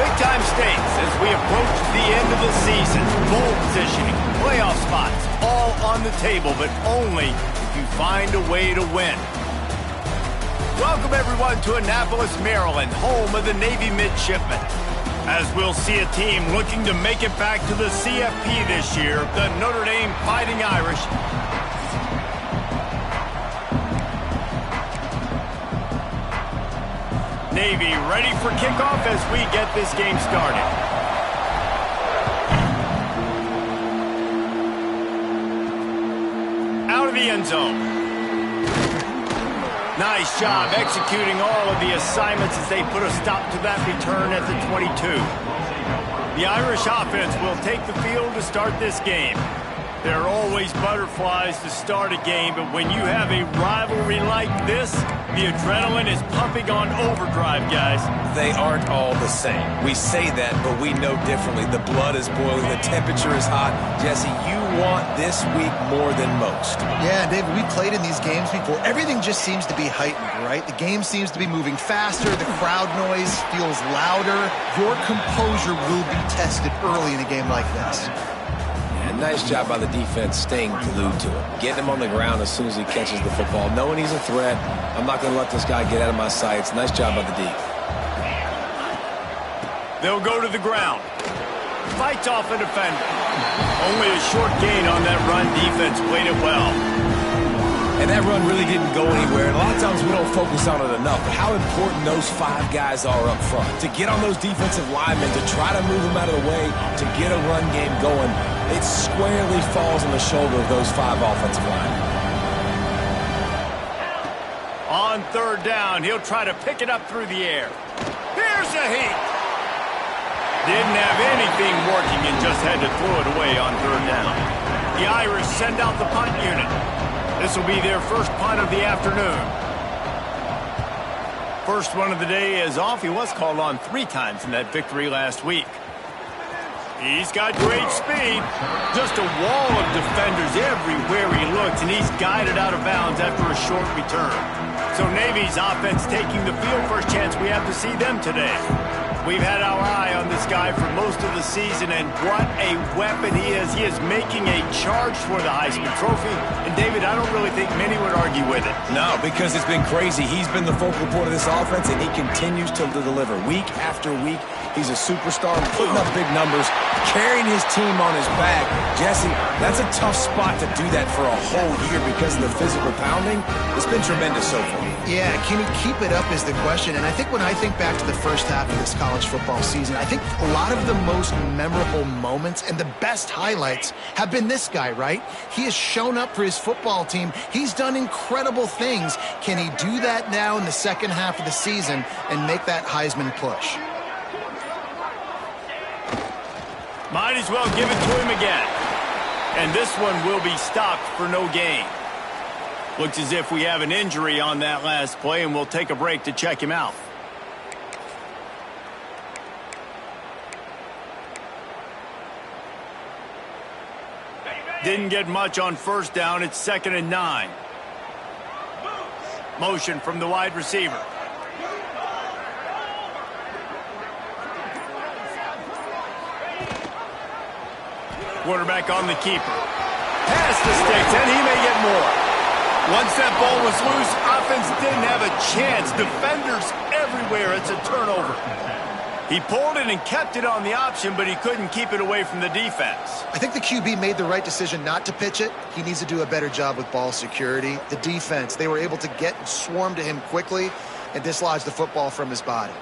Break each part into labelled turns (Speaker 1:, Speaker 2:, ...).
Speaker 1: Big-time stakes as we approach the end of the season. Bowl positioning, playoff spots, all on the table, but only if you find a way to win. Welcome, everyone, to Annapolis, Maryland, home of the Navy Midshipmen. As we'll see a team looking to make it back to the CFP this year, the Notre Dame Fighting Irish. Navy ready for kickoff as we get this game started. Out of the end zone. Nice job executing all of the assignments as they put a stop to that return at the 22. The Irish offense will take the field to start this game. There are always butterflies to start a game, but when you have a rivalry like this, the adrenaline is pumping on overdrive, guys.
Speaker 2: They aren't all the same. We say that, but we know differently. The blood is boiling. The temperature is hot. Jesse, you want this week more than most.
Speaker 3: Yeah, David, we played in these games before. Everything just seems to be heightened, right? The game seems to be moving faster. The crowd noise feels louder. Your composure will be tested early in a game like this.
Speaker 2: Nice job by the defense staying glued to him. Getting him on the ground as soon as he catches the football. Knowing he's a threat, I'm not going to let this guy get out of my sights. Nice job by the D.
Speaker 1: They'll go to the ground. Fights off a defender. Only a short gain on that run. Defense played it well.
Speaker 2: And that run really didn't go anywhere. And a lot of times we don't focus on it enough. But how important those 5 guys are up front. To get on those defensive linemen, to try to move them out of the way, to get a run game going. It squarely falls on the shoulder of those 5 offensive linemen.
Speaker 1: On third down, he'll try to pick it up through the air. Here's a heat. Didn't have anything working and just had to throw it away on third down. The Irish send out the punt unit. This will be their first punt of the afternoon. First one of the day is off. He was called on 3 times in that victory last week. He's got great speed. Just a wall of defenders everywhere he looks, and he's guided out of bounds after a short return. So Navy's offense taking the field. First chance we have to see them today. We've had our eye on this guy for most of the season, and what a weapon he is. He is making a charge for the Heisman Trophy. And, David, I don't really think many would argue with it.
Speaker 2: No, because it's been crazy. He's been the focal point of this offense, and he continues to deliver week after week. He's a superstar, putting up big numbers, carrying his team on his back. Jesse, that's a tough spot to do that for a whole year because of the physical pounding. It's been tremendous so far.
Speaker 3: Yeah, can he keep it up is the question. And I think when I think back to the first half of this college football season, I think a lot of the most memorable moments and the best highlights have been this guy, right? He has shown up for his football team. He's done incredible things. Can he do that now in the second half of the season and make that Heisman push?
Speaker 1: Might as well give it to him again. And this one will be stopped for no gain. Looks as if we have an injury on that last play, and we'll take a break to check him out. Didn't get much on first down. It's 2nd and 9. Motion from the wide receiver. Quarterback on the keeper. Pass the sticks, and he may get more. Once that ball was loose, offense didn't have a chance. Defenders everywhere. It's a turnover. He pulled it and kept it on the option, but he couldn't keep it away from the defense.
Speaker 3: I think the QB made the right decision not to pitch it. He needs to do a better job with ball security. The defense, they were able to get and swarm to him quickly and dislodge the football from his body.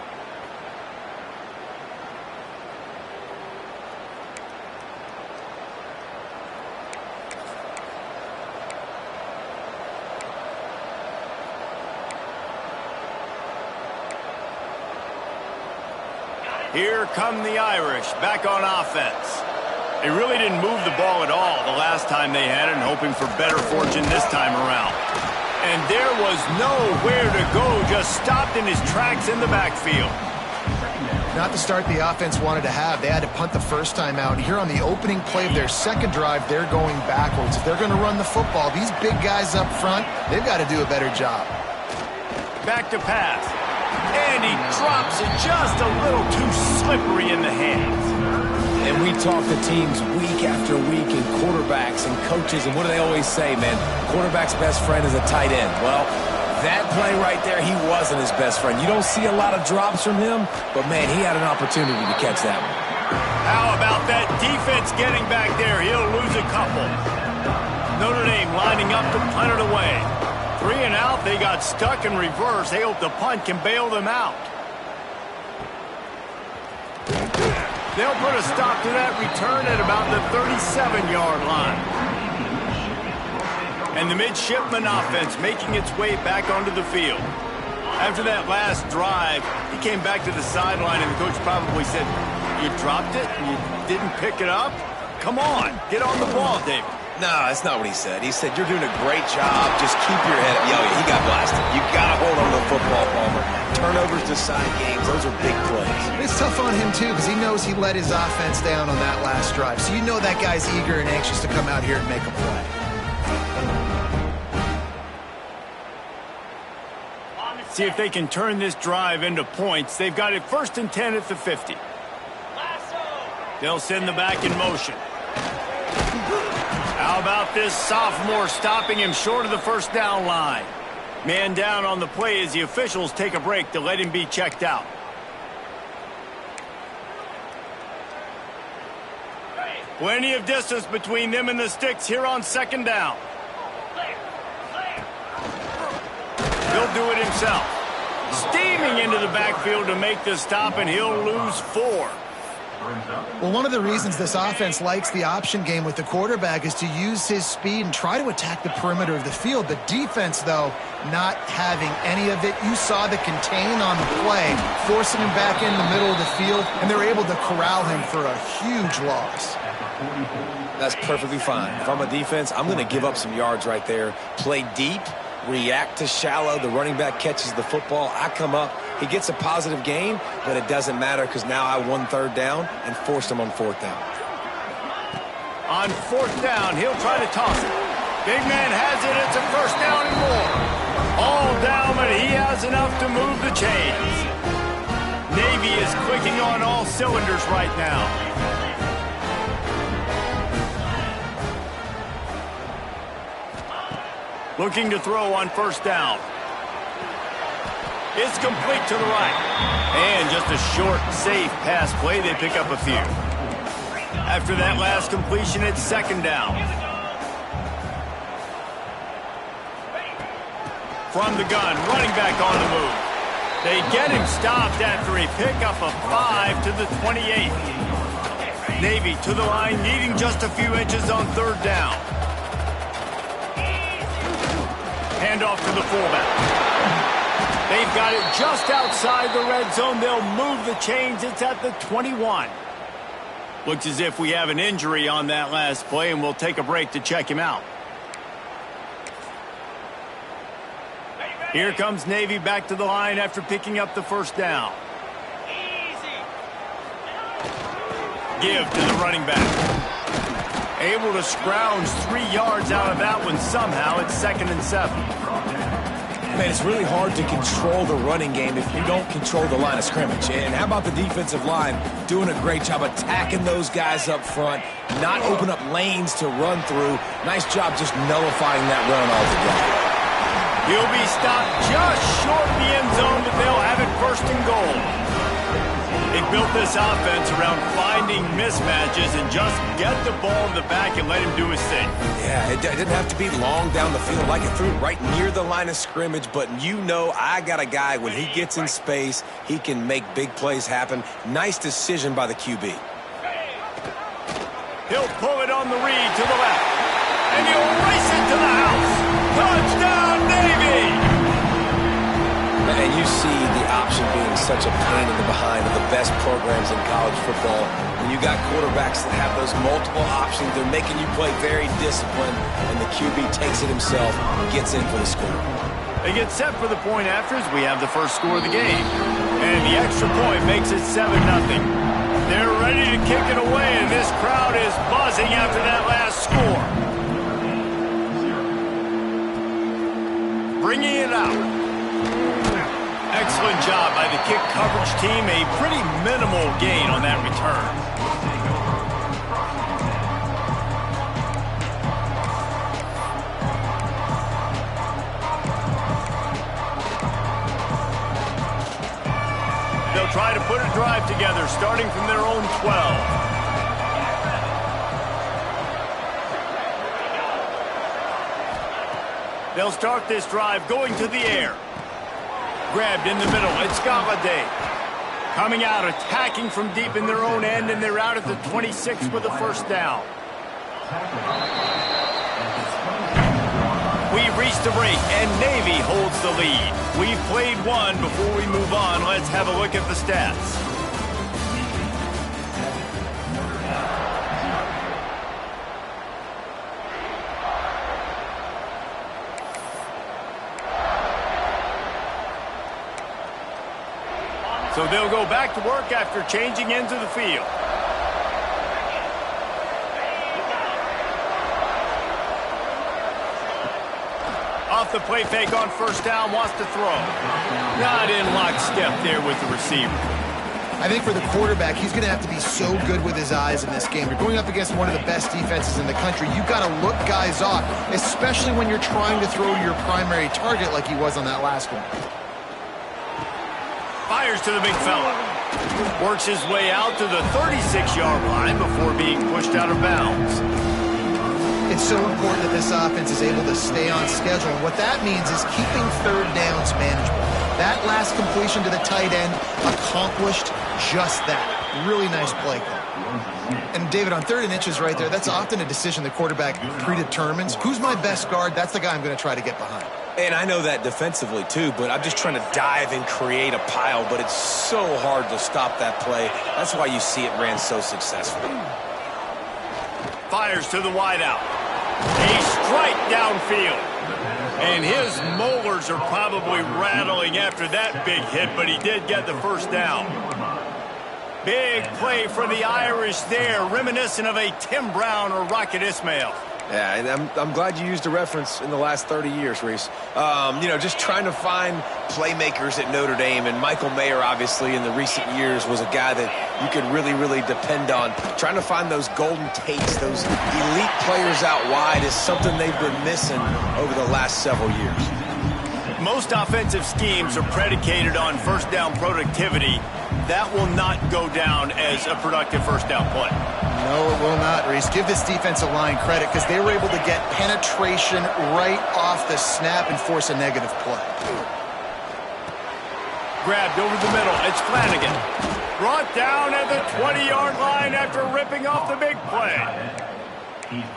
Speaker 1: Here come the Irish, back on offense. They really didn't move the ball at all the last time they had it, and hoping for better fortune this time around. And there was nowhere to go, just stopped in his tracks in the backfield.
Speaker 3: Not the start the offense wanted to have. They had to punt the first time out. And here on the opening play of their second drive, they're going backwards. If they're going to run the football, these big guys up front, they've got to do a better job.
Speaker 1: Back to pass. And he drops it just a little too slippery in the hands.
Speaker 2: And we talk to teams week after week and quarterbacks and coaches, and what do they always say, man? Quarterback's best friend is a tight end. Well, that play right there, he wasn't his best friend. You don't see a lot of drops from him, but, man, he had an opportunity to catch that one.
Speaker 1: How about that defense getting back there? He'll lose a couple. Notre Dame lining up to punt it away. 3 and out, they got stuck in reverse. They hope the punt can bail them out. They'll put a stop to that return at about the 37-yard line. And the midshipman offense making its way back onto the field. After that last drive, he came back to the sideline, and the coach probably said, "You dropped it? You didn't pick it up? Come on, get on the ball, David."
Speaker 2: No, that's not what he said. He said, "You're doing a great job. Just keep your head up." Yo, he got blasted. You got to hold on to the football, Palmer. Turnovers decide games. Those are big plays.
Speaker 3: It's tough on him, too, because he knows he let his offense down on that last drive. So you know that guy's eager and anxious to come out here and make a play.
Speaker 1: See if they can turn this drive into points. They've got it 1st and 10 at the 50. They'll send the back in motion. How about this sophomore stopping him short of the first down line? Man down on the play as the officials take a break to let him be checked out. Plenty of distance between them and the sticks here on 2nd down. He'll do it himself. Steaming into the backfield to make the stop, and he'll lose 4.
Speaker 3: Well, one of the reasons this offense likes the option game with the quarterback is to use his speed and try to attack the perimeter of the field. The defense, though, not having any of it. You saw the contain on the play, forcing him back in the middle of the field, and they're able to corral him for a huge loss.
Speaker 2: That's perfectly fine. If I'm a defense, I'm going to give up some yards right there. Play deep, react to shallow. The running back catches the football. I come up. He gets a positive gain, but it doesn't matter because now I won 3rd down and forced him on 4th down.
Speaker 1: On 4th down, he'll try to toss it. Big man has it. It's a 1st down and more. All down, but he has enough to move the chains. Navy is clicking on all cylinders right now. Looking to throw on 1st down. It's complete to the right. And just a short, safe pass play. They pick up a few. After that last completion, it's 2nd down. From the gun, running back on the move. They get him stopped after a pickup of 5 to the 28. Navy to the line, needing just a few inches on 3rd down. Handoff to the fullback. They've got it just outside the red zone. They'll move the chains. It's at the 21. Looks as if we have an injury on that last play, and we'll take a break to check him out. Here comes Navy back to the line after picking up the 1st down. Give to the running back. Able to scrounge 3 yards out of that one somehow. It's 2nd and 7.
Speaker 2: Man, it's really hard to control the running game if you don't control the line of scrimmage. And how about the defensive line doing a great job attacking those guys up front, not open up lanes to run through. Nice job just nullifying that run altogether.
Speaker 1: He'll be stopped just short of the end zone, but they'll have it 1st and goal. They built this offense around finding mismatches and just get the ball in the back and let him do his thing.
Speaker 2: Yeah, it didn't have to be long down the field. Like it threw right near the line of scrimmage, but you know I got a guy, when he gets in space, he can make big plays happen. Nice decision by the QB.
Speaker 1: He'll pull it on the read to the left, and he'll race it to the house. Touchdown, Navy!
Speaker 2: And you see the option being such a pain in the behind of the best programs in college football. When you got quarterbacks that have those multiple options, they're making you play very disciplined, and the QB takes it himself and gets in for the score.
Speaker 1: They get set for the point after as we have the first score of the game. And the extra point makes it 7-0. They're ready to kick it away, and this crowd is buzzing after that last score. Bringing it out. Excellent job by the kick coverage team. A pretty minimal gain on that return. They'll try to put a drive together, starting from their own 12. They'll start this drive going to the air. Grabbed in the middle. It's Galladay. Coming out, attacking from deep in their own end, and they're out at the 26 with a first down. We've reached the break, and Navy holds the lead. We've played one. Before we move on, let's have a look at the stats. So they'll go back to work after changing into the field. Off the play fake on first down, wants to throw. Not in lockstep there with the receiver.
Speaker 3: I think for the quarterback, he's going to have to be so good with his eyes in this game. You're going up against one of the best defenses in the country. You've got to look guys off, especially when you're trying to throw to your primary target like he was on that last one.
Speaker 1: Fires to the big fella. Works his way out to the 36-yard line before being pushed out of bounds.
Speaker 3: It's so important that this offense is able to stay on schedule. And what that means is keeping third downs manageable. That last completion to the tight end accomplished just that. Really nice play call. And David, on 3rd and inches right there, that's often a decision the quarterback predetermines. Who's my best guard? That's the guy I'm going to try to get behind.
Speaker 2: And I know that defensively, too, but I'm just trying to dive and create a pile, but it's so hard to stop that play. That's why you see it ran so successfully.
Speaker 1: Fires to the wideout. A strike downfield. And his molars are probably rattling after that big hit, but he did get the first down. Big play for the Irish there, reminiscent of a Tim Brown or Rocket Ismail.
Speaker 2: Yeah, and I'm glad you used a reference in the last 30 years, Reese. Just trying to find playmakers at Notre Dame, and Michael Mayer, obviously, in the recent years was a guy that you could really, really depend on. Trying to find those golden takes, those elite players out wide is something they've been missing over the last several years.
Speaker 1: Most offensive schemes are predicated on first down productivity. That will not go down as a productive first down play.
Speaker 3: No, it will not, Reese. Give this defensive line credit because they were able to get penetration right off the snap and force a negative play.
Speaker 1: Grabbed over the middle. It's Flanagan. Brought down at the 20-yard line after ripping off the big play.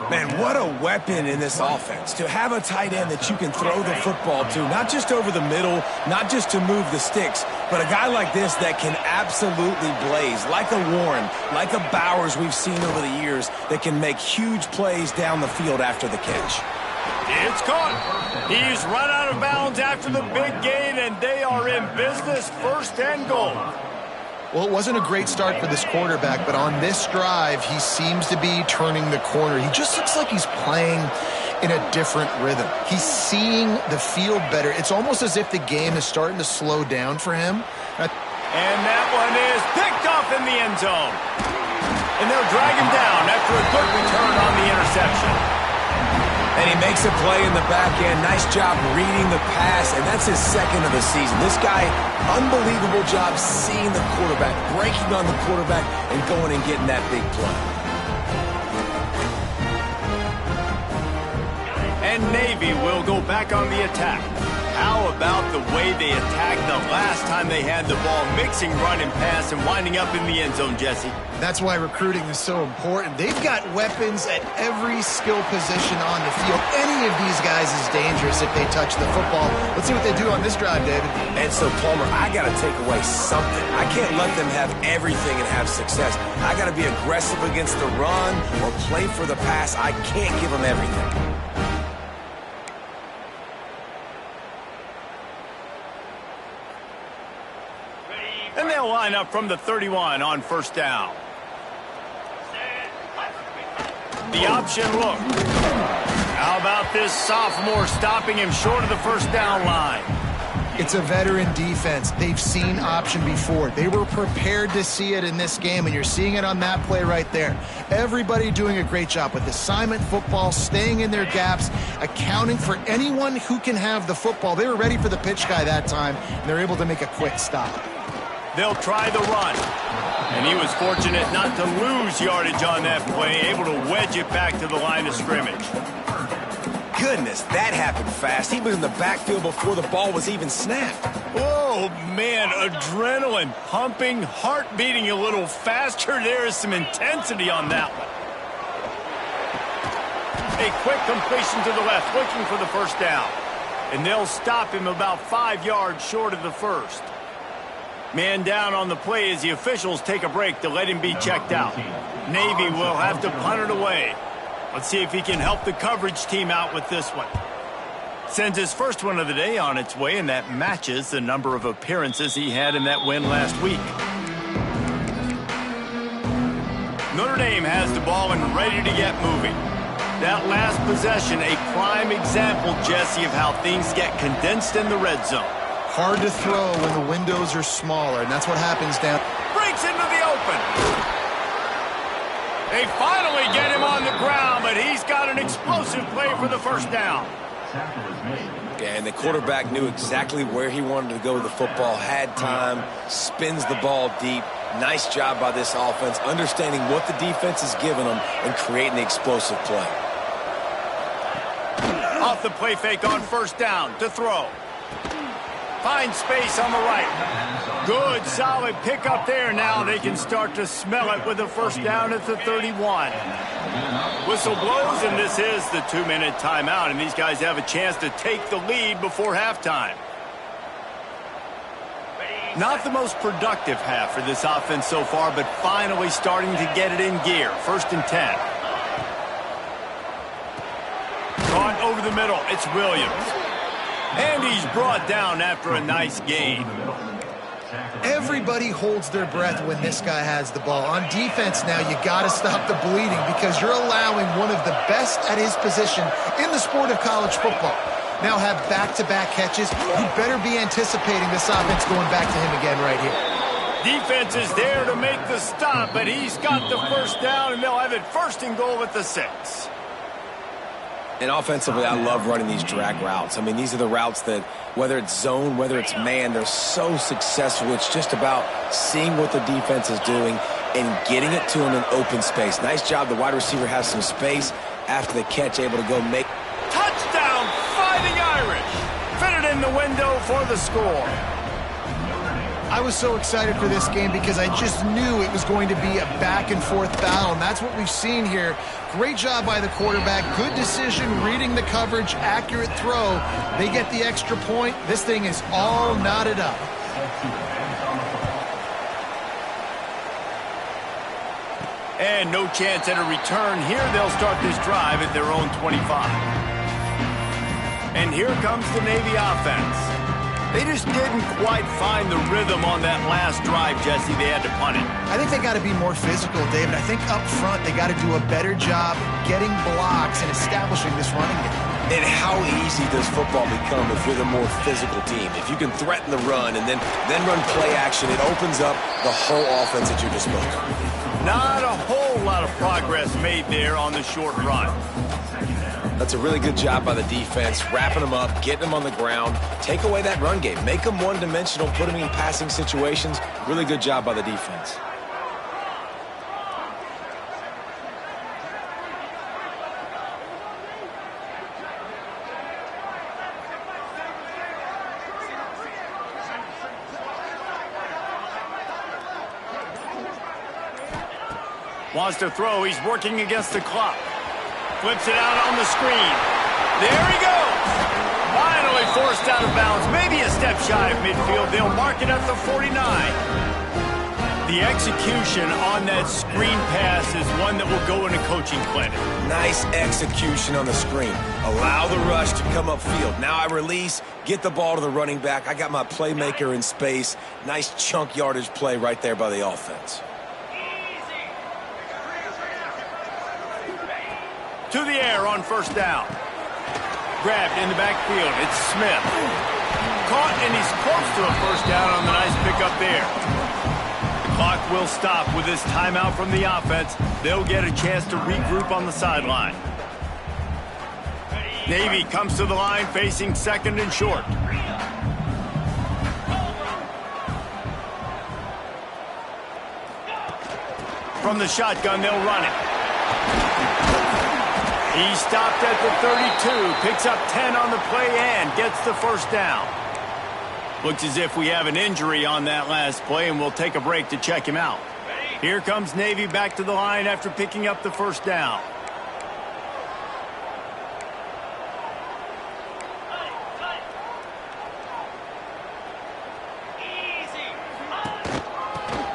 Speaker 2: Man, what a weapon in this offense. To have a tight end that you can throw the football to, not just over the middle, not just to move the sticks, but a guy like this that can absolutely blaze, like a Warren, like a Bowers we've seen over the years, that can make huge plays down the field after the catch.
Speaker 1: It's caught. He's run out of bounds after the big gain, and they are in business, 1st and goal.
Speaker 3: Well, it wasn't a great start for this quarterback, but on this drive, he seems to be turning the corner. He just looks like he's playing in a different rhythm. He's seeing the field better. It's almost as if the game is starting to slow down for him.
Speaker 1: And that one is picked off in the end zone. And they'll drag him down after a good return on the interception.
Speaker 2: And he makes a play in the back end. Nice job reading the pass, and that's his 2nd of the season. This guy, unbelievable job seeing the quarterback, breaking on the quarterback, and going and getting that big play.
Speaker 1: And Navy will go back on the attack. How about the way they attacked the last time they had the ball, mixing run and pass and winding up in the end zone, Jesse?
Speaker 3: That's why recruiting is so important. They've got weapons at every skill position on the field. Any of these guys is dangerous if they touch the football. Let's see what they do on this drive, David.
Speaker 2: And so, Palmer, I got to take away something. I can't let them have everything and have success. I got to be aggressive against the run or play for the pass. I can't give them everything.
Speaker 1: And they'll line up from the 31 on 1st down. The option look. How about this sophomore stopping him short of the 1st down line?
Speaker 3: It's a veteran defense. They've seen option before. They were prepared to see it in this game, and you're seeing it on that play right there. Everybody doing a great job with assignment football, staying in their gaps, accounting for anyone who can have the football. They were ready for the pitch guy that time, and they're able to make a quick stop.
Speaker 1: They'll try the run. And he was fortunate not to lose yardage on that play, able to wedge it back to the line of scrimmage.
Speaker 2: Goodness, that happened fast. He was in the backfield before the ball was even snapped.
Speaker 1: Oh, man, adrenaline pumping, heart beating a little faster. There is some intensity on that one. A quick completion to the left, looking for the first down. And they'll stop him about 5 yards short of the first. Man down on the play as the officials take a break to let him be checked out. Navy will have to punt it away. Let's see if he can help the coverage team out with this one. Sends his first one of the day on its way, and that matches the number of appearances he had in that win last week. Notre Dame has the ball and ready to get moving. That last possession, a prime example, Jesse, of how things get condensed in the red zone.
Speaker 3: Hard to throw when the windows are smaller, and that's what happens down.
Speaker 1: Breaks into the open. They finally get him on the ground, but he's got an explosive play for the first down.
Speaker 2: Yeah, and the quarterback knew exactly where he wanted to go with the football, had time, spins the ball deep. Nice job by this offense, understanding what the defense is giving them and creating the explosive play.
Speaker 1: Off the play fake on first down to throw. Finds space on the right. Good, solid pickup there. Now they can start to smell it with a first down at the 31. Whistle blows, and this is the 2-minute timeout, and these guys have a chance to take the lead before halftime. Not the most productive half for this offense so far, but finally starting to get it in gear. 1st and 10. Caught over the middle. It's Williams. And he's brought down after a nice gain.
Speaker 3: Everybody holds their breath when this guy has the ball. On defense now, you got to stop the bleeding because you're allowing one of the best at his position in the sport of college football. Now have back-to-back catches. You better be anticipating this offense going back to him again right here.
Speaker 1: Defense is there to make the stop, but he's got the first down, and they'll have it 1st and goal at the 6.
Speaker 2: And offensively, I love running these drag routes. I mean, these are the routes that, whether it's zone, whether it's man, they're so successful. It's just about seeing what the defense is doing and getting it to him in open space. Nice job. The wide receiver has some space after the catch, able to go make.
Speaker 1: Touchdown, Fighting Irish. Fitted in the window for the score.
Speaker 3: I was so excited for this game because I just knew it was going to be a back-and-forth battle, and that's what we've seen here. Great job by the quarterback. Good decision, reading the coverage, accurate throw. They get the extra point. This thing is all knotted up.
Speaker 1: And no chance at a return here. They'll start this drive at their own 25. And here comes the Navy offense. They just didn't quite find the rhythm on that last drive, Jesse. They had to punt it.
Speaker 3: I think they got to be more physical, David. I think up front they got to do a better job getting blocks and establishing this running game.
Speaker 2: And how easy does football become if you're the more physical team? If you can threaten the run and then run play action, it opens up the whole offense at your disposal.
Speaker 1: Not a whole lot of progress made there on the short run.
Speaker 2: That's a really good job by the defense, wrapping them up, getting them on the ground, take away that run game, make them one-dimensional, put them in passing situations. Really good job by the defense.
Speaker 1: Wants to throw. He's working against the clock. Flips it out on the screen. There he goes. Finally forced out of bounds. Maybe a step shy of midfield. They'll mark it at the 49. The execution on that screen pass is one that will go in a coaching clinic.
Speaker 2: Nice execution on the screen. Allow the rush to come upfield. Now I release, get the ball to the running back. I got my playmaker in space. Nice chunk yardage play right there by the offense.
Speaker 1: To the air on first down. Grabbed in the backfield. It's Smith. caught, and he's close to a first down on the nice pickup there. The clock will stop with this timeout from the offense. They'll get a chance to regroup on the sideline. Navy comes to the line facing second and short. From the shotgun, they'll run it. He stopped at the 32, picks up 10 on the play and gets the first down. Looks as if we have an injury on that last play, and we'll take a break to check him out. Here comes Navy back to the line after picking up the first down.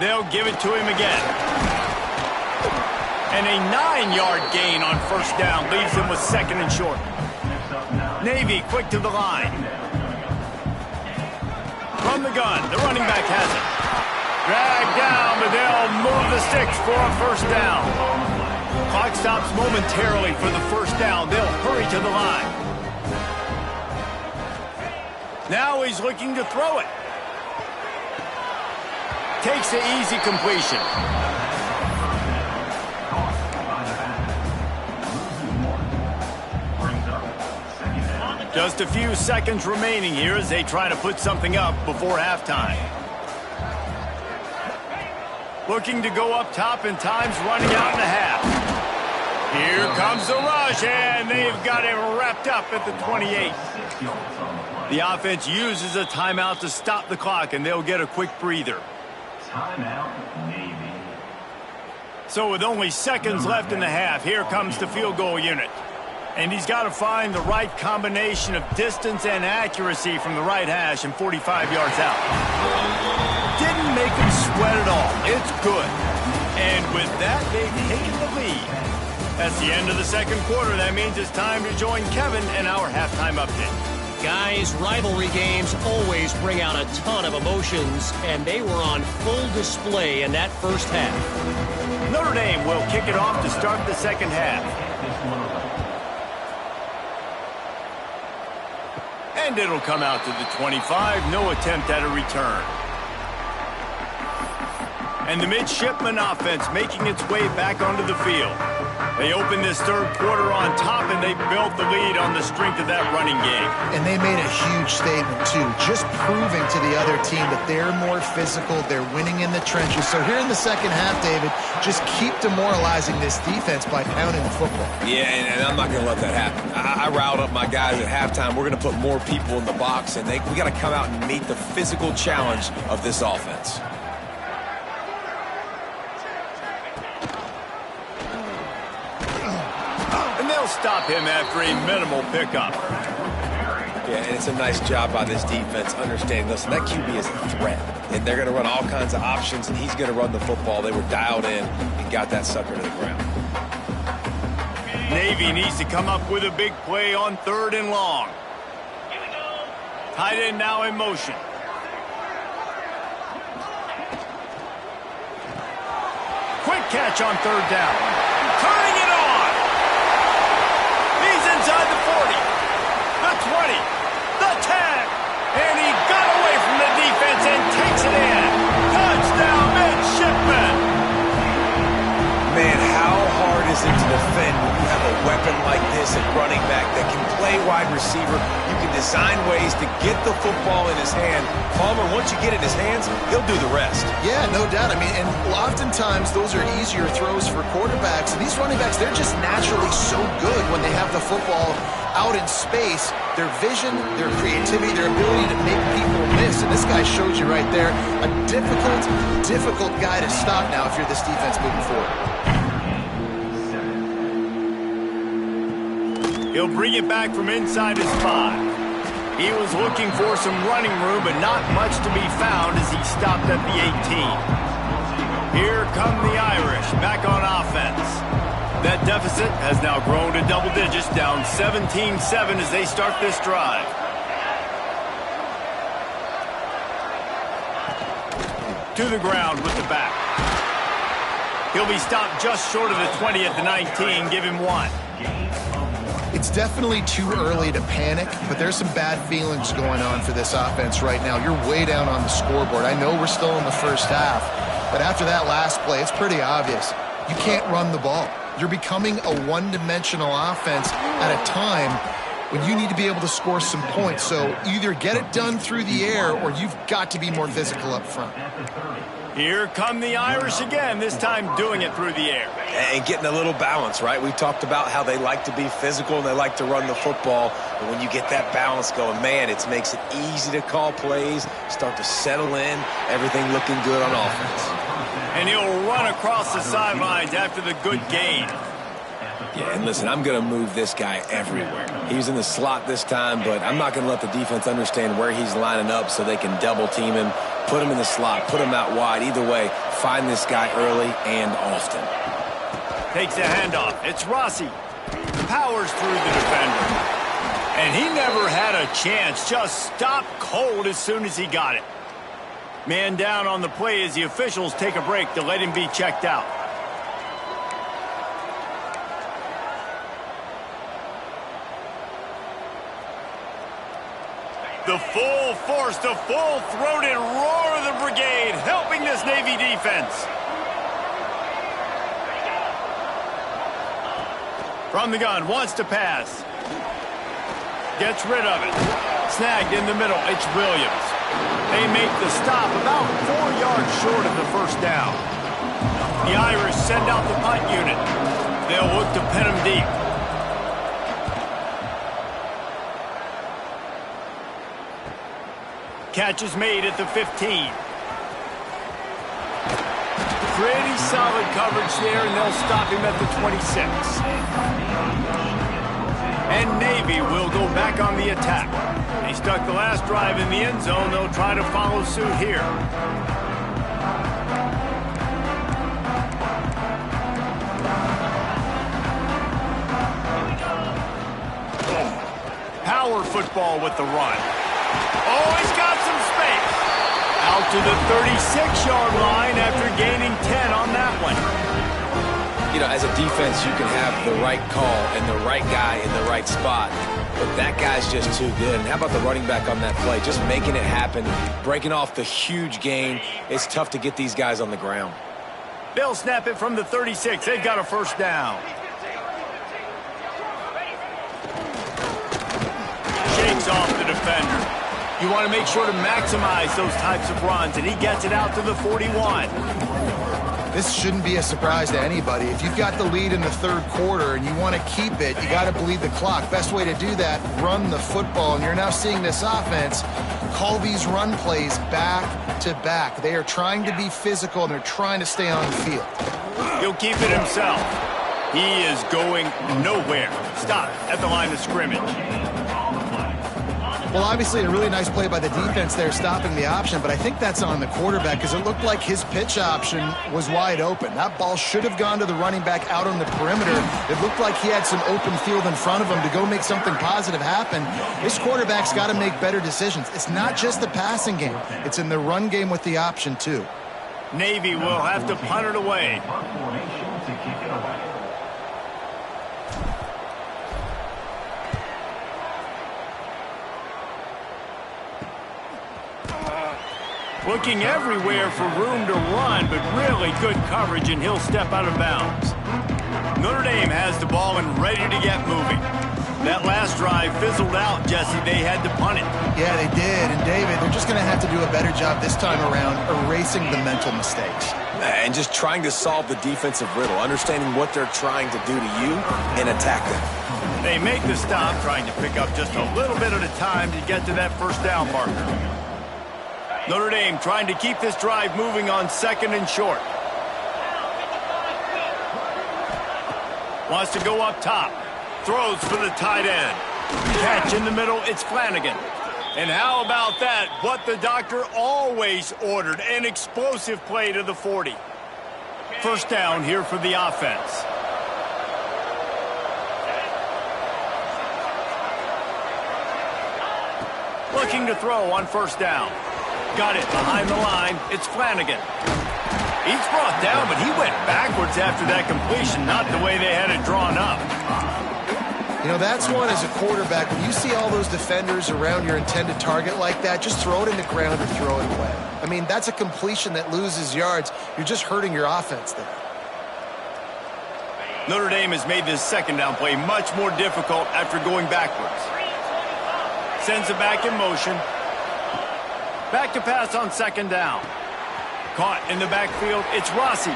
Speaker 1: They'll give it to him again. And a 9-yard gain on first down leaves him with second and short. Navy quick to the line. From the gun, the running back has it. Dragged down, but they'll move the sticks for a first down. Clock stops momentarily for the first down. They'll hurry to the line. Now he's looking to throw it. Takes the easy completion. Just a few seconds remaining here as they try to put something up before halftime. Looking to go up top, and time's running out in the half. Here comes the rush, and they've got him wrapped up at the 28. The offense uses a timeout to stop the clock, and they'll get a quick breather. Timeout, Navy. So with only seconds left in the half, here comes the field goal unit. And he's got to find the right combination of distance and accuracy from the right hash and 45 yards out. Didn't make him sweat at all. It's good. And with that, they've taken the lead. That's the end of the second quarter. That means it's time to join Kevin and our halftime update.
Speaker 4: Guys, rivalry games always bring out a ton of emotions, and they were on full display in that first half.
Speaker 1: Notre Dame will kick it off to start the second half. And it'll come out to the 25. No attempt at a return. And the midshipman offense making its way back onto the field. They opened this third quarter on top, and they built the lead on the strength of that running game.
Speaker 3: And they made a huge statement, too, just proving to the other team that they're more physical, they're winning in the trenches. So here in the second half, David, just keep demoralizing this defense by pounding the football.
Speaker 2: Yeah, and I'm not going to let that happen. I riled up my guys at halftime. We're going to put more people in the box, and we got to come out and meet the physical challenge of this offense.
Speaker 1: Stop him after a minimal pickup.
Speaker 2: Yeah, and it's a nice job by this defense understanding, listen, that QB is a threat, and they're going to run all kinds of options, and he's going to run the football. They were dialed in and got that sucker to the ground.
Speaker 1: Navy needs to come up with a big play on third and long. Tight end now in motion. Quick catch on third down. Turning it on. Inside the 40, the 20, the 10, and he got away from the defense and takes it in. Touchdown, midshipman.
Speaker 2: Man, how hard is it to defend when you have a weapon like this at running back that can play wide receiver? You can design ways to get the football in his hand. Palmer, once you get it in his hands, he'll do the rest.
Speaker 3: Yeah, no doubt. I mean, and oftentimes those are easier throws for quarterbacks. And these running backs, they're just naturally so good when they have the football out in space. Their vision, their creativity, their ability to make people miss. And this guy showed you right there, a difficult guy to stop now if you're this defense moving forward.
Speaker 1: He'll bring it back from inside his 5. He was looking for some running room, but not much to be found as he stopped at the 18. Here come the Irish back on offense. That deficit has now grown to double digits, down 17-7 as they start this drive. To the ground with the back. He'll be stopped just short of the 20 at the 19. Give him 1.
Speaker 3: It's definitely too early to panic, but there's some bad feelings going on for this offense right now. You're way down on the scoreboard. I know we're still in the first half, but after that last play, it's pretty obvious. You can't run the ball. You're becoming a one-dimensional offense at a time when you need to be able to score some points. So either get it done through the air or you've got to be more physical up front.
Speaker 1: Here come the Irish again, this time doing it through the air.
Speaker 2: And getting a little balance, right? We talked about how they like to be physical and they like to run the football. And when you get that balance going, man, it makes it easy to call plays, start to settle in, everything looking good on offense.
Speaker 1: And he'll run across the sidelines after the good gain.
Speaker 2: Yeah, and listen, I'm going to move this guy everywhere. He's in the slot this time, but I'm not going to let the defense understand where he's lining up so they can double team him, put him in the slot, put him out wide. Either way, find this guy early and often.
Speaker 1: Takes the handoff. It's Rossi. Powers through the defender. And he never had a chance. Just stopped cold as soon as he got it. Man down on the play as the officials take a break to let him be checked out. The full force, the full-throated roar of the brigade, helping this Navy defense. From the gun, wants to pass. Gets rid of it. Snagged in the middle, it's Williams. They make the stop about 4 yards short of the first down. The Irish send out the punt unit. They'll look to pin him deep. Catch is made at the 15. Pretty solid coverage there, and they'll stop him at the 26. And Navy will go back on the attack. They stuck the last drive in the end zone. They'll try to follow suit here. Power football with the run. Oh, he's got some space. Out to the 36-yard line after gaining 10 on that one.
Speaker 2: You know, as a defense, you can have the right call and the right guy in the right spot, but that guy's just too good. And how about the running back on that play? Just making it happen, breaking off the huge gain. It's tough to get these guys on the ground.
Speaker 1: They'll snap it from the 36. They've got a first down. Shakes off the defender. You want to make sure to maximize those types of runs, and he gets it out to the 41.
Speaker 3: This shouldn't be a surprise to anybody. If you've got the lead in the third quarter and you want to keep it, you got to bleed the clock. Best way to do that, run the football. And you're now seeing this offense call these run plays back to back. They are trying to be physical, and they're trying to stay on the field.
Speaker 1: He'll keep it himself. He is going nowhere. Stop at the line of scrimmage.
Speaker 3: Well, obviously a really nice play by the defense there stopping the option, but I think that's on the quarterback because it looked like his pitch option was wide open. That ball should have gone to the running back out on the perimeter. It looked like he had some open field in front of him to go make something positive happen. This quarterback's got to make better decisions. It's not just the passing game. It's in the run game with the option, too.
Speaker 1: Navy will have to punt it away. Looking everywhere for room to run, but really good coverage, and he'll step out of bounds. Notre Dame has the ball and ready to get moving. That last drive fizzled out, Jesse. They had to punt it.
Speaker 3: Yeah, they did. And, David, they're just going to have to do a better job this time around erasing the mental mistakes.
Speaker 2: And just trying to solve the defensive riddle, understanding what they're trying to do to you and attack them.
Speaker 1: They make the stop, trying to pick up just a little bit at a time to get to that first down marker. Notre Dame trying to keep this drive moving on second and short. Wants to go up top. Throws for the tight end. Catch in the middle, it's Flanagan. And how about that? What the doctor always ordered, an explosive play to the 40. First down here for the offense. Looking to throw on first down. Got it behind the line. It's Flanagan. He's brought down, but he went backwards after that completion, not the way they had it drawn up.
Speaker 3: You know, that's one as a quarterback. When you see all those defenders around your intended target like that, just throw it in the ground or throw it away. I mean, that's a completion that loses yards. You're just hurting your offense there.
Speaker 1: Notre Dame has made this second down play much more difficult after going backwards. Sends it back in motion. Back to pass on second down. Caught in the backfield, it's Rossi.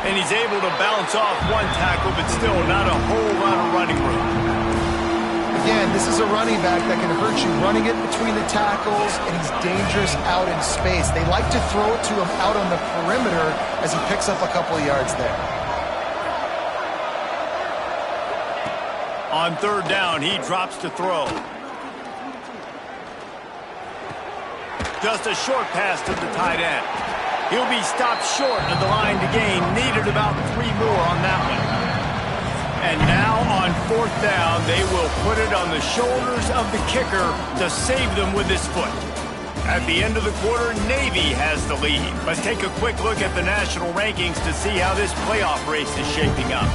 Speaker 1: And he's able to bounce off one tackle, but still not a whole lot of running room.
Speaker 3: Again, this is a running back that can hurt you running it between the tackles, and he's dangerous out in space. They like to throw it to him out on the perimeter as he picks up a couple of yards there.
Speaker 1: On third down, he drops to throw. Just a short pass to the tight end. He'll be stopped short of the line to gain. Needed about 3 more on that one. And now on fourth down, they will put it on the shoulders of the kicker to save them with his foot. At the end of the quarter, Navy has the lead. Let's take a quick look at the national rankings to see how this playoff race is shaping up.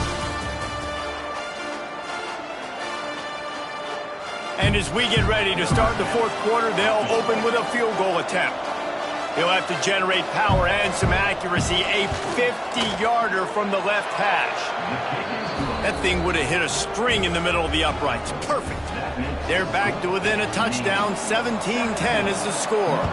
Speaker 1: And as we get ready to start the fourth quarter, they'll open with a field goal attempt. He'll have to generate power and some accuracy. A 50-yarder from the left hash. That thing would have hit a string in the middle of the uprights. Perfect. They're back to within a touchdown. 17-10 is the score.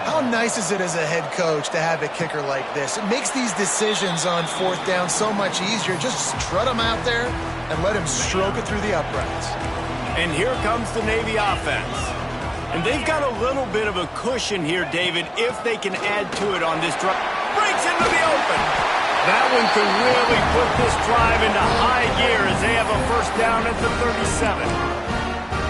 Speaker 3: How nice is it as a head coach to have a kicker like this? It makes these decisions on fourth down so much easier. Just strut him out there and let him stroke it through the uprights.
Speaker 1: And here comes the Navy offense. And they've got a little bit of a cushion here, David, if they can add to it on this drive. Breaks into the open. That one can really put this drive into high gear as they have a first down at the 37.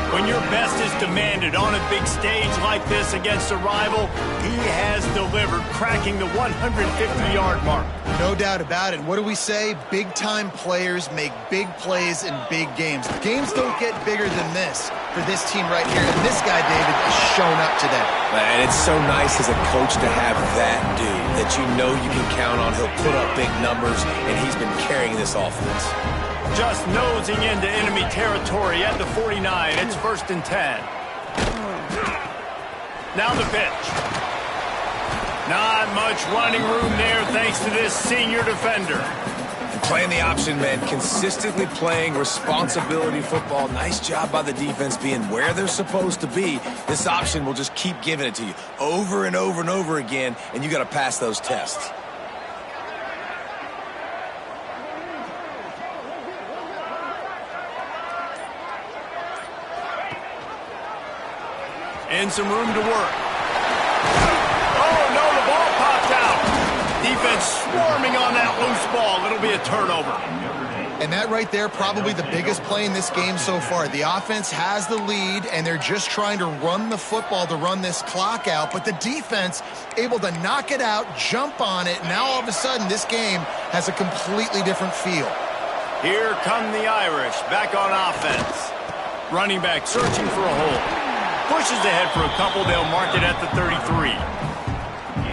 Speaker 1: When your best is demanded on a big stage like this against a rival, he has delivered, cracking the 150-yard mark.
Speaker 3: No doubt about it. What do we say? Big-time players make big plays in big games. Games don't get bigger than this for this team right here. And this guy, David, has shown up today.
Speaker 2: Man, it's so nice as a coach to have that dude that you know you can count on. He'll put up big numbers, and he's been carrying this offense.
Speaker 1: Just nosing into enemy territory at the 49. It's 1st and 10. Now the pitch. Not much running room there thanks to this senior defender.
Speaker 2: Playing the option, man. Consistently playing responsibility football. Nice job by the defense being where they're supposed to be. This option will just keep giving it to you over and over and over again, and you got to pass those tests.
Speaker 1: And some room to work. Oh, no, the ball popped out. Defense swarming on that loose ball. It'll be a turnover.
Speaker 3: And that right there, probably the biggest play in this game so far. The offense has the lead, and they're just trying to run the football to run this clock out. But the defense able to knock it out, jump on it. Now all of a sudden, this game has a completely different feel.
Speaker 1: Here come the Irish back on offense. Running back searching for a hole. Pushes ahead for a couple. They'll mark it at the 33.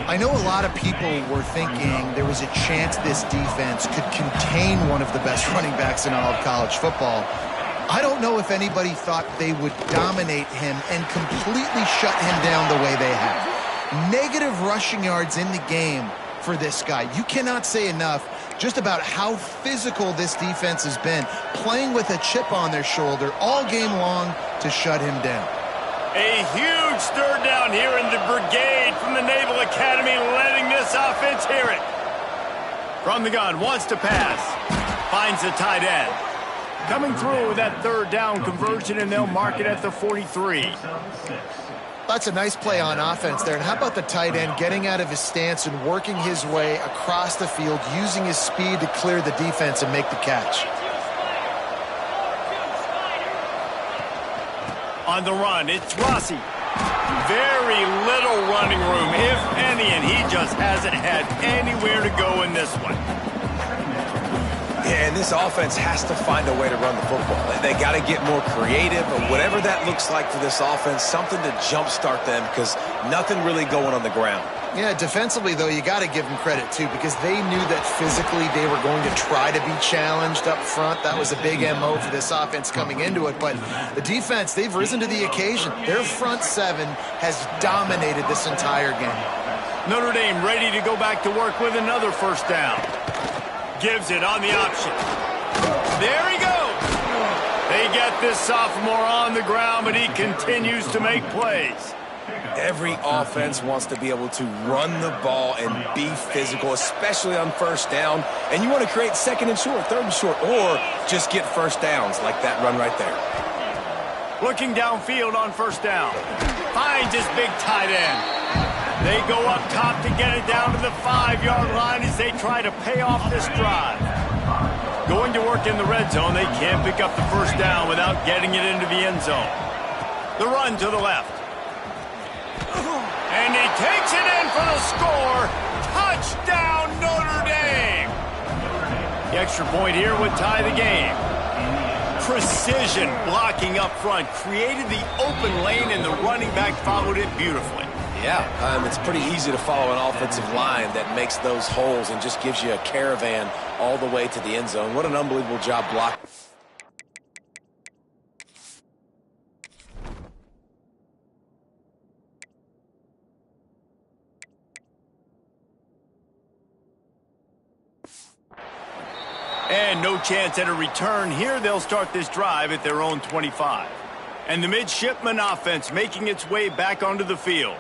Speaker 3: I know a lot of people were thinking there was a chance this defense could contain one of the best running backs in all of college football. I don't know if anybody thought they would dominate him and completely shut him down the way they have. Negative rushing yards in the game for this guy. You cannot say enough just about how physical this defense has been, playing with a chip on their shoulder all game long to shut him down.
Speaker 1: A huge third down here in the brigade from the Naval Academy, letting this offense hear it. From the gun, wants to pass. Finds the tight end. Coming through with that third down conversion, and they'll mark it at the 43.
Speaker 3: That's a nice play on offense there. And how about the tight end getting out of his stance and working his way across the field, using his speed to clear the defense and make the catch.
Speaker 1: On the run, it's Rossi. Very little running room, if any, and he just hasn't had anywhere to go in this one.
Speaker 2: Yeah, and this offense has to find a way to run the football. They got to get more creative, or whatever that looks like for this offense, something to jumpstart them, because nothing really going on the ground.
Speaker 3: Yeah, defensively, though, you got to give them credit, too, because they knew that physically they were going to try to be challenged up front. That was a big MO for this offense coming into it. But the defense, they've risen to the occasion. Their front seven has dominated this entire game.
Speaker 1: Notre Dame ready to go back to work with another first down. Gives it on the option. There he goes. They get this sophomore on the ground, but he continues to make plays.
Speaker 2: Every offense wants to be able to run the ball and be physical, especially on first down. And you want to create second and short, third and short, or just get first downs like that run right there.
Speaker 1: Looking downfield on first down. Finds his big tight end. They go up top to get it down to the 5-yard line as they try to pay off this drive. Going to work in the red zone, they can't pick up the first down without getting it into the end zone. The run to the left. And he takes it in for the score. Touchdown, Notre Dame. The extra point here would tie the game. Precision blocking up front created the open lane, and the running back followed it beautifully.
Speaker 2: Yeah, it's pretty easy to follow an offensive line that makes those holes and just gives you a caravan all the way to the end zone. What an unbelievable job blocking.
Speaker 1: And no chance at a return here. They'll start this drive at their own 25. And the midshipman offense making its way back onto the field.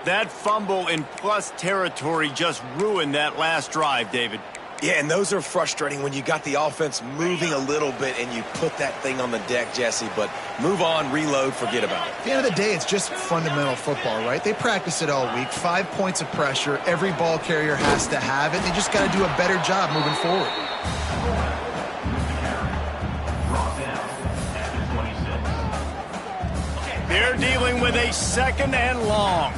Speaker 1: That fumble in plus territory just ruined that last drive, David.
Speaker 2: Yeah, and those are frustrating when you got the offense moving a little bit and you put that thing on the deck, Jesse. But move on, reload, forget about it.
Speaker 3: At the end of the day, it's just fundamental football, right? They practice it all week. 5 points of pressure. Every ball carrier has to have it. They just got to do a better job moving forward.
Speaker 1: They're dealing with a second and long.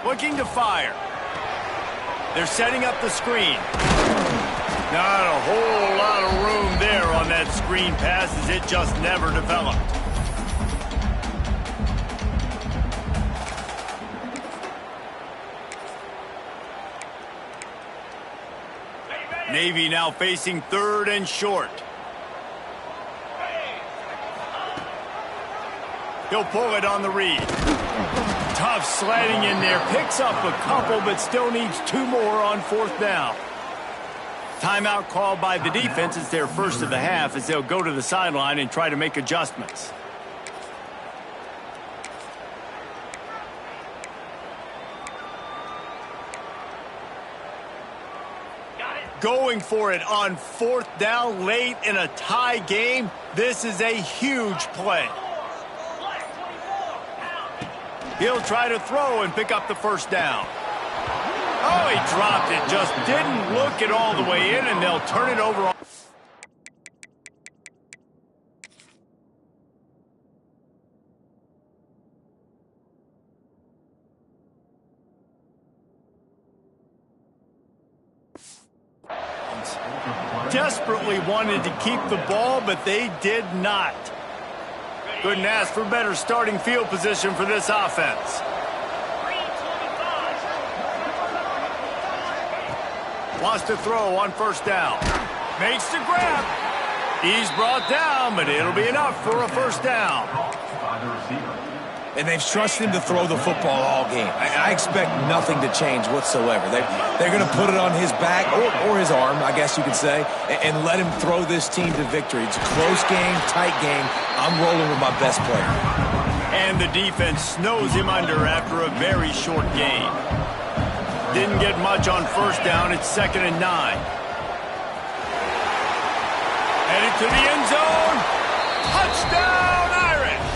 Speaker 1: Looking to fire. They're setting up the screen. Not a whole lot of room there on that screen pass as it just never developed. Navy now facing third and short. He'll pull it on the read. Tough sledding in there. Picks up a couple, but still needs 2 more on fourth down. Timeout called by the defense. It's their first of the half as they'll go to the sideline and try to make adjustments. Going for it on fourth down late in a tie game. This is a huge play. He'll try to throw and pick up the first down. Oh, he dropped it. Just didn't look it all the way in, and they'll turn it over. Desperately wanted to keep the ball, but they did not. Couldn't ask for better starting field position for this offense. Wants to throw on first down. Makes the grab. He's brought down, but it'll be enough for a first down.
Speaker 2: And they've trusted him to throw the football all game. I expect nothing to change whatsoever. They're going to put it on his back, or his arm, I guess you could say, and let him throw this team to victory. It's a close game, tight game. I'm rolling with my best player.
Speaker 1: And the defense snows him under after a very short game. Didn't get much on first down. It's 2nd and 9. Headed to the end zone. Touchdown, Irish!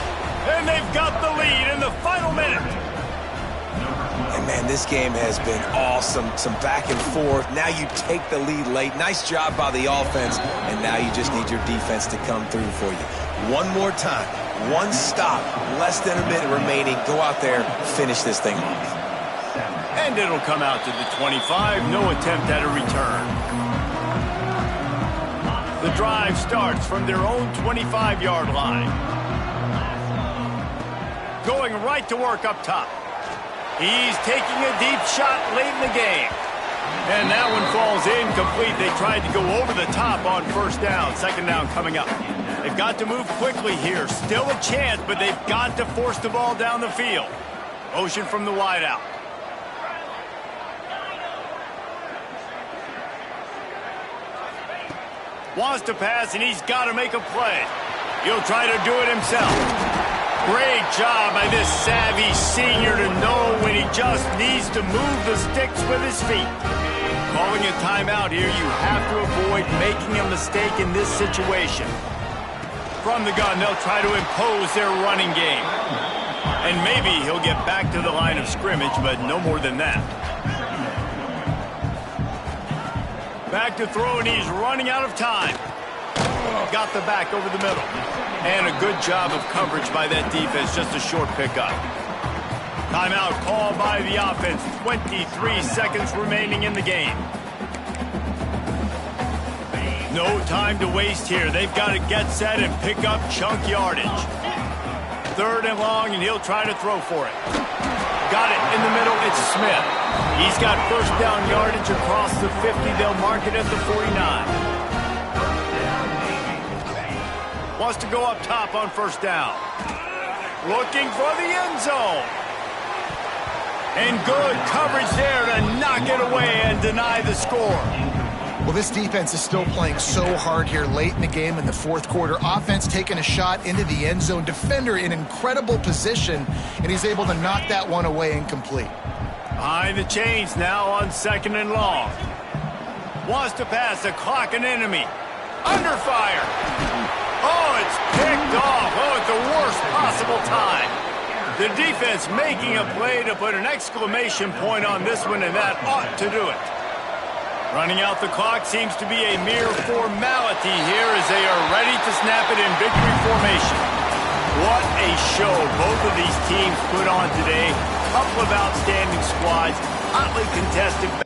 Speaker 1: And they've got the lead in the final minute.
Speaker 2: And, man, this game has been awesome. Some back and forth. Now you take the lead late. Nice job by the offense. And now you just need your defense to come through for you. One more time. One stop. Less than a minute remaining. Go out there. Finish this thing off.
Speaker 1: And it'll come out to the 25. No attempt at a return. The drive starts from their own 25-yard line. Going right to work up top. He's taking a deep shot late in the game. And that one falls incomplete. They tried to go over the top on first down. Second down coming up. They've got to move quickly here. Still a chance, but they've got to force the ball down the field. Motion from the wideout. Wants to pass, and he's got to make a play. He'll try to do it himself. Great job by this savvy senior to know when he just needs to move the sticks with his feet. Calling a timeout here, you have to avoid making a mistake in this situation. From the gun, they'll try to impose their running game. And maybe he'll get back to the line of scrimmage, but no more than that. Back to throw, and he's running out of time. Got the back over the middle. And a good job of coverage by that defense, just a short pickup. Timeout called by the offense. 23 seconds remaining in the game. No time to waste here. They've got to get set and pick up chunk yardage. Third and long, and he'll try to throw for it. Got it in the middle. It's Smith. He's got first down yardage across the 50. They'll mark it at the 49. Wants to go up top on first down. Looking for the end zone. And good coverage there to knock it away and deny the score.
Speaker 3: Well, this defense is still playing so hard here late in the game in the fourth quarter. Offense taking a shot into the end zone. Defender in incredible position, and he's able to knock that one away incomplete.
Speaker 1: Behind the chains now on second and long. Wants to pass the clock an enemy. Under fire. Oh, it's picked off. Oh, at the worst possible time. The defense making a play to put an exclamation point on this one, and that ought to do it. Running out the clock seems to be a mere formality here as they are ready to snap it in victory formation. What a show both of these teams put on today. Couple of outstanding squads, hotly contested